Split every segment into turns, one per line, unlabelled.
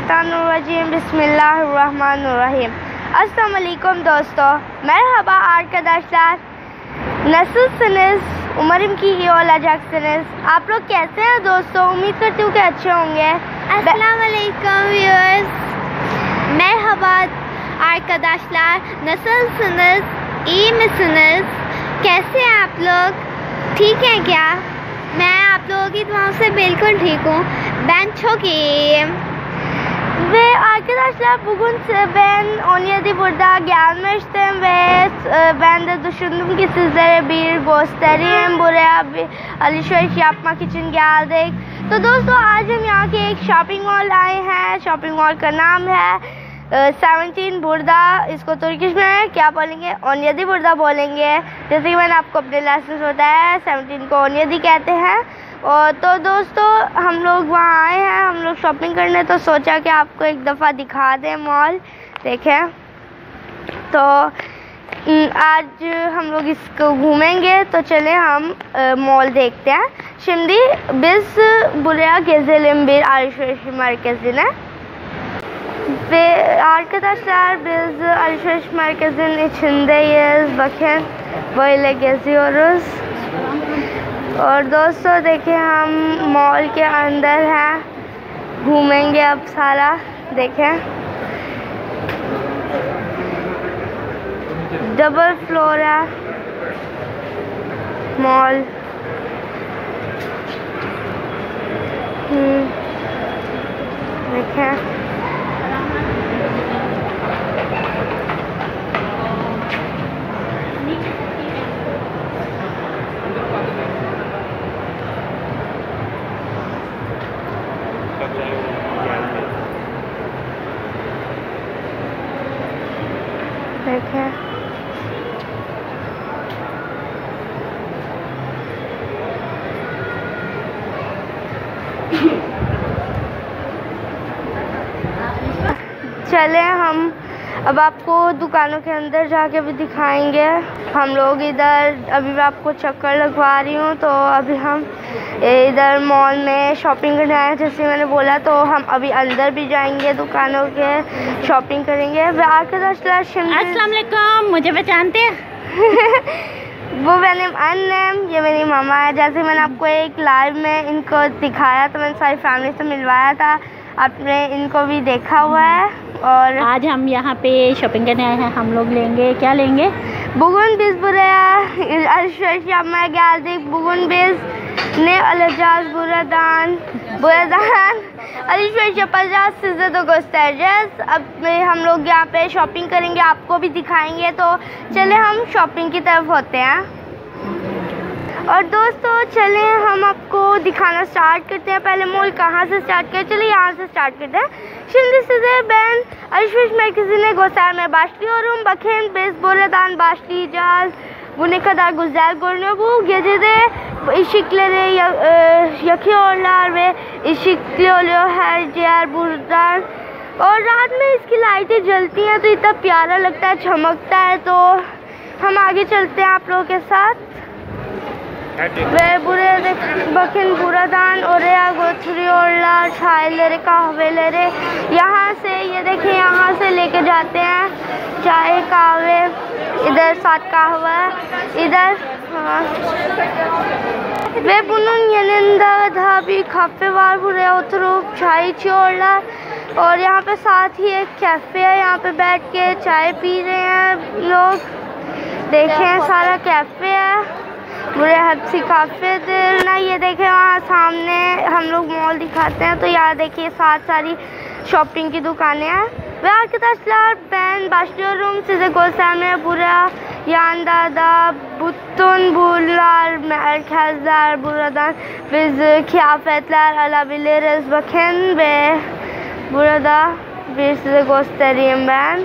मिनश्शैतानिर्रजीम बिस्मिल्लाहिर्रहमानिर्रहीम। अस्सलाम वालेकुम दोस्तों, मरहबा आर्कदाशदार नस्ल उमरिम की ओला जक्सनस। आप लोग कैसे हैं दोस्तों? उम्मीद करती हूँ कि अच्छे होंगे।
अस्सलाम वालेकुम व्यूअर्स, मरहबा आर्कदाशदार नस्ल कैसे हैं आप लोग? ठीक हैं क्या? मैं आप लोगों की दुआओं से बिल्कुल ठीक huu. Ben çok iyiyim.
Ve arkadaşlar bugün ben 17 burada gelmiştim ve ben de düşündüm ki sizlere bir göstereyim. Buraya bir alışveriş yapmak için geldik. तो दोस्तों आज हम यहाँ के एक शॉपिंग मॉल आए हैं। शॉपिंग मॉल का नाम है 17 बुर्दा। इसको तुर्किश में क्या बोलेंगे? ओनियदी बुर्दा बोलेंगे। जैसे कि मैंने आपको अपने लेसन में बताया, 17 को ओनियदी कहते हैं। और तो दोस्तों हम लोग वहाँ आए हैं, हम लोग शॉपिंग करने, तो सोचा कि आपको एक दफ़ा दिखा दें मॉल। देखें तो आज हम लोग इसको घूमेंगे, तो चले हम मॉल देखते हैं। Şimdi biz buraya gezelim, bir alışveriş merkezine. Ve arkadaşlar biz alışveriş merkezinin içindeyiz. Bakın böyle geziyoruz. और दोस्तों देखिए हम मॉल के अंदर हैं, घूमेंगे अब सारा। देखें डबल फ्लोर है मॉल। देखें देखें चले हम अब आपको दुकानों के अंदर जाके भी दिखाएंगे। हम लोग इधर अभी मैं आपको चक्कर लगवा रही हूँ, तो अभी हम इधर मॉल में शॉपिंग करने आए हैं। जैसे मैंने बोला, तो हम अभी अंदर भी जाएंगे, दुकानों के शॉपिंग करेंगे।
अस्सलाम वालेकुम, मुझे पहचानते हैं?
वो मैंने अन्नम, ये मेरी मामा है। जैसे मैंने आपको एक लाइव में इनको दिखाया, तो मैंने सारी फैमिली से मिलवाया था, आपने इनको भी देखा हुआ है। और
आज हम यहाँ पे शॉपिंग करने आए हैं। हम लोग लेंगे, क्या लेंगे?
Bugün biz buraya alışveriş yapmaya geldik. Bugün biz ne alacağız buradan alışveriş yapacağız, size de göstereceğiz। अब हम लोग यहाँ पे शॉपिंग करेंगे, आपको भी दिखाएंगे। तो चले हम शॉपिंग की तरफ होते हैं। और दोस्तों चले हम आपको दिखाना स्टार्ट करते हैं। पहले मॉल कहाँ से स्टार्ट करें? चलिए यहाँ से स्टार्ट करते हैं। Şimdi size ben alışveriş merkezine göstermeye başlıyorum. Bakın biz buradan başlayacağız. Bu ne kadar güzel görünüyor. Bu gecede ışıkları yakıyorlar ve ışıklı oluyor her yer buradan। और रात में इसकी लाइटें जलती हैं तो इतना प्यारा लगता है, चमकता है। तो हम आगे चलते हैं आप लोगों के साथ। Ve buraya da bakın, buradan oraya götürüyorlar çayları, kahveleri। यहाँ से ये देखिए, यहाँ से लेके जाते हैं चाय kahve, इधर साथ kahve, इधर हाँ। Ve bunun yanında daha bir kafe var, buraya oturup çay içiyorlar। और यहाँ पे साथ ही एक कैफ़े है, यहाँ पे बैठ के चाय पी रहे हैं लोग। देखें सारा कैफ़े है, बुरे हब्सी काफ़े दिल ना। ये देखें वहाँ सामने हम लोग मॉल दिखाते हैं, तो यहाँ देखिए सारी शॉपिंग की दुकानें हैं। Ve arkadaşlar ben başlıyorum size göstermeye. Buraya yanda da bütün buralar, merkezler, buradan biz kıyafetler alabiliriz. Bakın ve burada bir size göstereyim ben.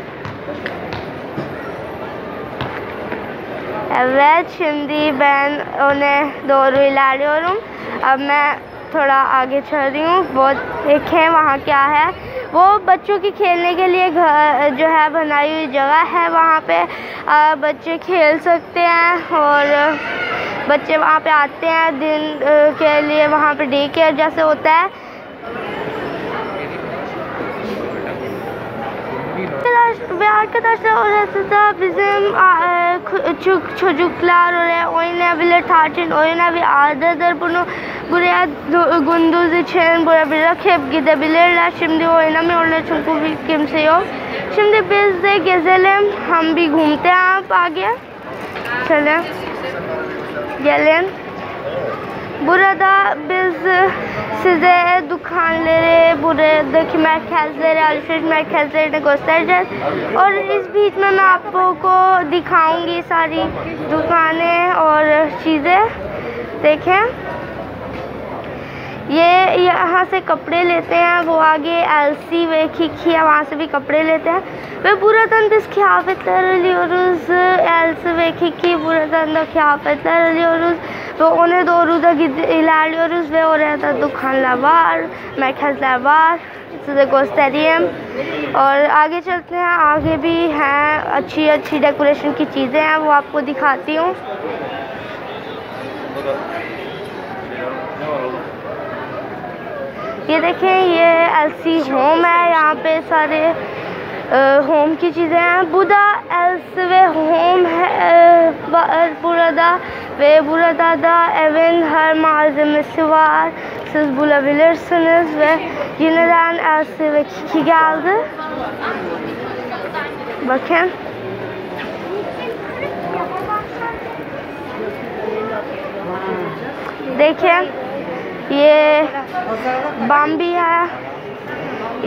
Evet, şimdi ben ona doğru ilerliyorum। अब मैं थोड़ा आगे चल रही हूँ। वो देखें वहाँ क्या है, वो बच्चों की खेलने के लिए घर जो है बनाई हुई जगह है। वहाँ पे बच्चे खेल सकते हैं और बच्चे वहाँ पे आते हैं दिन के लिए। वहाँ पे डे केयर जैसे होता है। arkadaşlar bizim çocuklar oraya oynayabilir, tarçın oyunu bir adadır. Bunu buraya gündüz için buraya bırakıp gidebilirler. Şimdi oynamıyorlar çünkü kimse yok. Şimdi biz de gezelim. हम भी घूमते हैं आप आगे. Çelim. Gelin. Burada biz size दुकानları, buradaki merkezleri, alışveriş merkezlerini göstereceğiz. और इस बीच में मैं आपको दिखाऊंगी सारी दुकानें और चीज़ें. देखें, ये यहाँ से कपड़े लेते हैं, वो आगे LC वे खिखी है, वहाँ से भी कपड़े लेते हैं. Ve buradan biz kıyafetler alıyoruz. LC ve Kiki buradan da kıyafetler alıyoruz. Ve ona doğru da ilerliyoruz ve oraya da dükkanlar var, merkezler var. Size göstereyim. और आगे चलते हैं. आगे भी हैं अच्छी अच्छी डेकोरेशन की चीज़ें हैं, वो आपको दिखाती हूँ. ये देखें, ये LC होम है. यहाँ पे सारे होम की चीज़ें हैं. Burada LC ve home var burada ve burada da evin her malzemesi var. Siz bulabilirsiniz ve yeniden LC ve Kiki geldi. Bakın. देखिए, ये बॉम्बी है.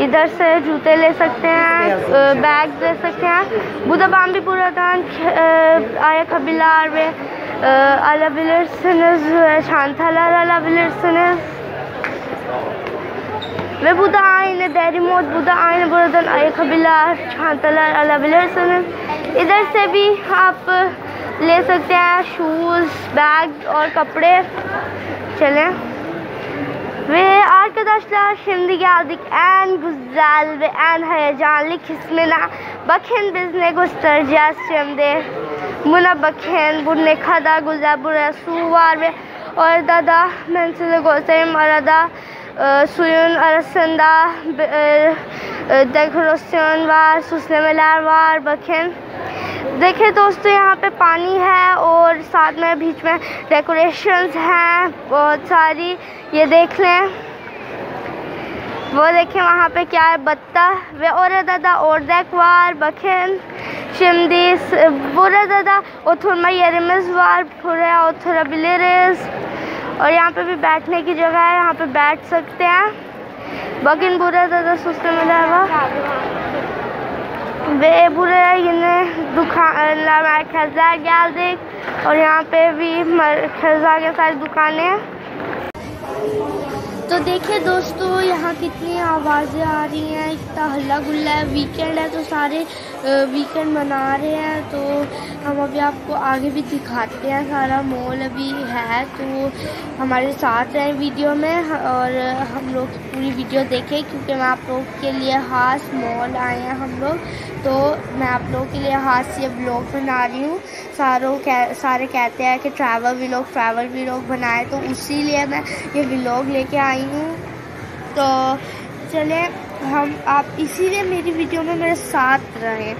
इधर से जूते ले सकते हैं, बैग ले सकते हैं. Bu da Bambi buradan ayakkabılar ve alabilirsiniz, çantalar alabilirsiniz. Ve bu da aynı Dairy Mode, bu da aynı buradan ayakkabılar, çantalar alabilirsiniz. इधर से भी आप ले सकते हैं शूज़, बैग और कपड़े. चलें. Ve arkadaşlar şimdi geldik en güzel ve en heyecanlı kısmına. Bakın biz ne göstereceğiz şimdi. Buna bakın, bu ne kadar güzel. Buraya su var ve orada da ben size göstereyim. Arada suyun arasında dekorasyon var, süslemeler var. Bakın. देखिए दोस्तों, यहाँ पे पानी है और साथ में बीच में डेकोरेशंस हैं बहुत सारी. ये देख लें, वो देखें वहाँ पे क्या है, बत्ता ve orada da ördek var. Bakın, şimdi burada da oturma yerimiz var, buraya oturabiliriz. और यहाँ पे भी बैठने की जगह है, यहाँ पे बैठ सकते हैं. bakın burada da süslemeler var. Ve buraya yine दुकानlar, merkezler geldik. और यहाँ पे भी merkezler के सारी दुकानें. तो देखिए दोस्तों, यहाँ कितनी आवाज़ें आ रही हैं, इतना हल्ला गुल्ला है. वीकेंड है तो सारे वीकेंड मना रहे हैं. तो हम अभी आपको आगे भी दिखाते हैं. सारा मॉल अभी है, तो हमारे साथ रहें वीडियो में और हम लोग पूरी वीडियो देखें, क्योंकि मैं आप लोग के लिए खास मॉल आए हैं हम लोग. तो मैं आप लोगों के लिए खास ये व्लॉग बना रही हूँ. सारे कहते हैं कि ट्रैवल व्लॉग बनाए, तो इसीलिए मैं ये व्लॉग लेके आई हूँ. तो चलें, हम आप इसीलिए मेरी वीडियो में मेरे साथ रहें.